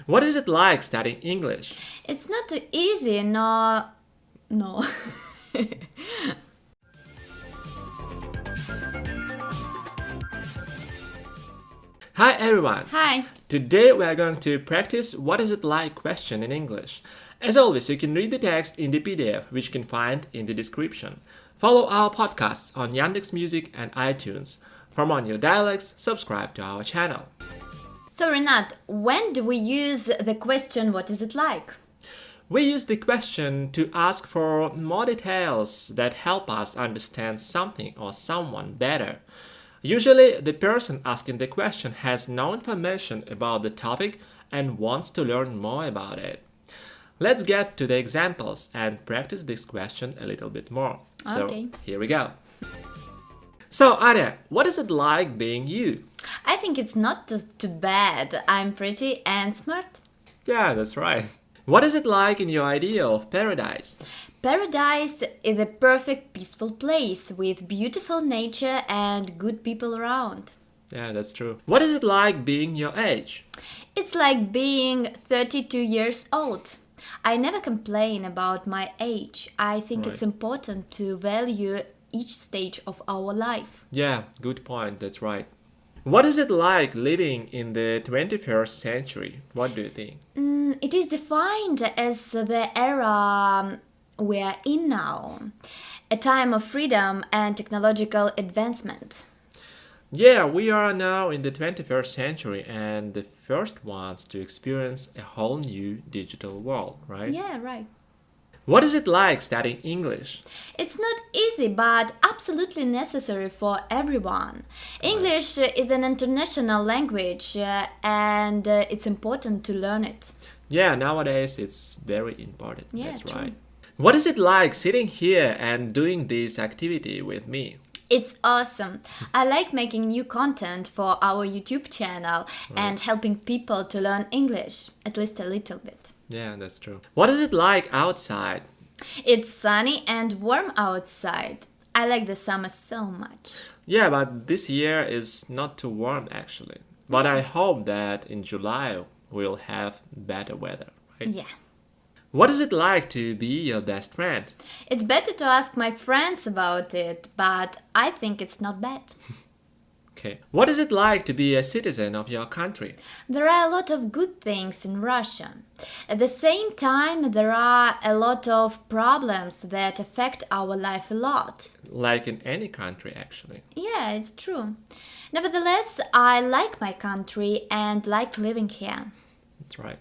What is it like studying English? It's not too easy, no. No. Hi everyone! Hi. Today we are going to practice what is it like question in English. As always, you can read the text in the PDF, which you can find in the description. Follow our podcasts on Yandex Music and iTunes. For more new dialects, subscribe to our channel. So, Rinat, when do we use the question, what is it like? We use the question to ask for more details that help us understand something or someone better. Usually, the person asking the question has no information about the topic and wants to learn more about it. Let's get to the examples and practice this question a little bit more. Okay. So, here we go. So, Anya, what is it like being you? I think it's not just too bad. I'm pretty and smart. Yeah, that's right. What is it like in your idea of paradise? Paradise is a perfect, peaceful place with beautiful nature and good people around. Yeah, that's true. What is it like being your age? It's like being 32 years old. I never complain about my age. I think it's important to value each stage of our life. Yeah, good point, that's right. What is it like living in the 21st century? What do you think? It is defined as the era we are in now, a time of freedom and technological advancement. Yeah, we are now in the 21st century and the first ones to experience a whole new digital world, right? Yeah, right. What is it like studying English? It's not easy, but absolutely necessary for everyone. English is an international language and it's important to learn it. Yeah, nowadays it's very important. Yeah, That's true. right. What is it like sitting here and doing this activity with me? It's awesome. I like making new content for our YouTube channel and helping people to learn English, at least a little bit. Yeah, that's true. What is it like outside? It's sunny and warm outside. I like the summer so much. Yeah, but this year is not too warm actually. But I hope that in July we'll have better weather, right? Yeah. What is it like to be your best friend? It's better to ask my friends about it, but I think it's not bad. Okay. What is it like to be a citizen of your country? There are a lot of good things in Russia. At the same time, there are a lot of problems that affect our life a lot. Like in any country actually. Yeah, it's true. Nevertheless, I like my country and like living here. That's right.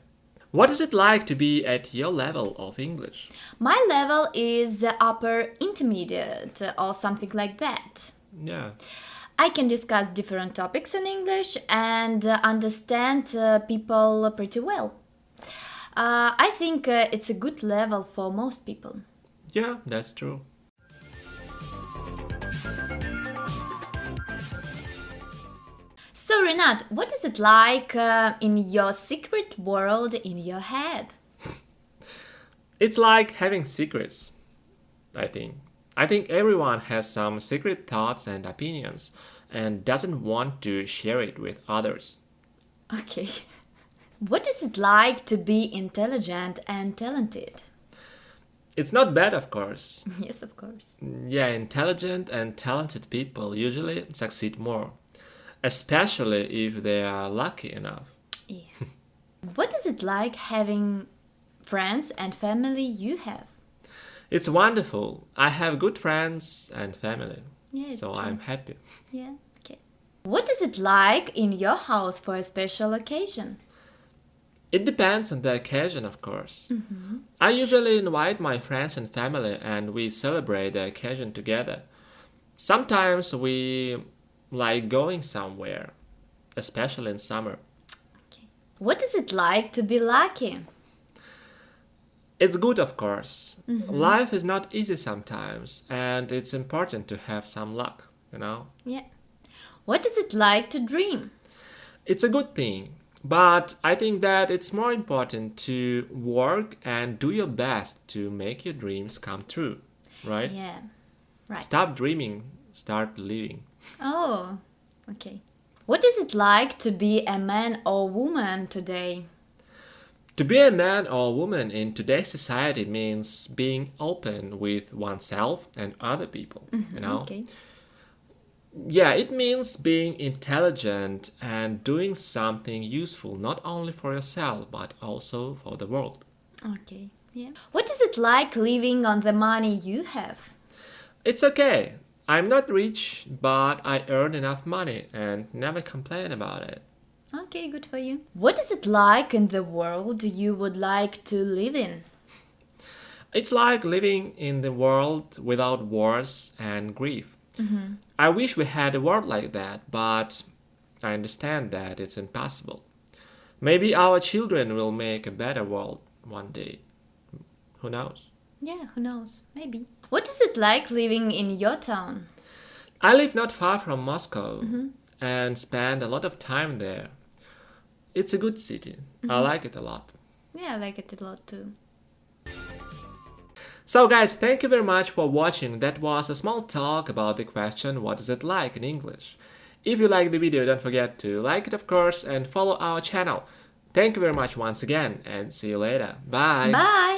What is it like to be at your level of English? My level is upper intermediate or something like that. Yeah. I can discuss different topics in English and understand people pretty well. I think it's a good level for most people. Yeah, that's true. So, Renat, what is it like in your secret world in your head? It's like having secrets, I think. I think everyone has some secret thoughts and opinions and doesn't want to share it with others. Okay. What is it like to be intelligent and talented? It's not bad, of course. Yes, of course. Yeah, intelligent and talented people usually succeed more, especially if they are lucky enough. Yeah. What is it like having friends and family you have? It's wonderful. I have good friends and family, Yeah, it's so true. I'm happy. Yeah, okay. What is it like in your house for a special occasion? It depends on the occasion, of course. I usually invite my friends and family and we celebrate the occasion together. Sometimes we like going somewhere, especially in summer. Okay. What is it like to be lucky? It's good, of course. Life is not easy sometimes, and it's important to have some luck, you know? Yeah. What is it like to dream? It's a good thing, but I think that it's more important to work and do your best to make your dreams come true, right? Yeah, right. Stop dreaming, start living. Oh, okay. What is it like to be a man or woman today? To be a man or woman in today's society means being open with oneself and other people, you know? Okay. Yeah, it means being intelligent and doing something useful not only for yourself but also for the world. Okay. Yeah. What is it like living on the money you have? It's okay. I'm not rich, but I earn enough money and never complain about it. Okay, good for you. What is it like in the world you would like to live in? It's like living in the world without wars and grief. I wish we had a world like that, but I understand that it's impossible. Maybe our children will make a better world one day. Who knows? Yeah, who knows? Maybe. What is it like living in your town? I live not far from Moscow and spend a lot of time there. It's a good city. I like it a lot. Yeah, I like it a lot too. So guys, thank you very much for watching. That was a small talk about the question, what is it like in English? If you like the video, don't forget to like it of course and follow our channel. Thank you very much once again and see you later. Bye! Bye!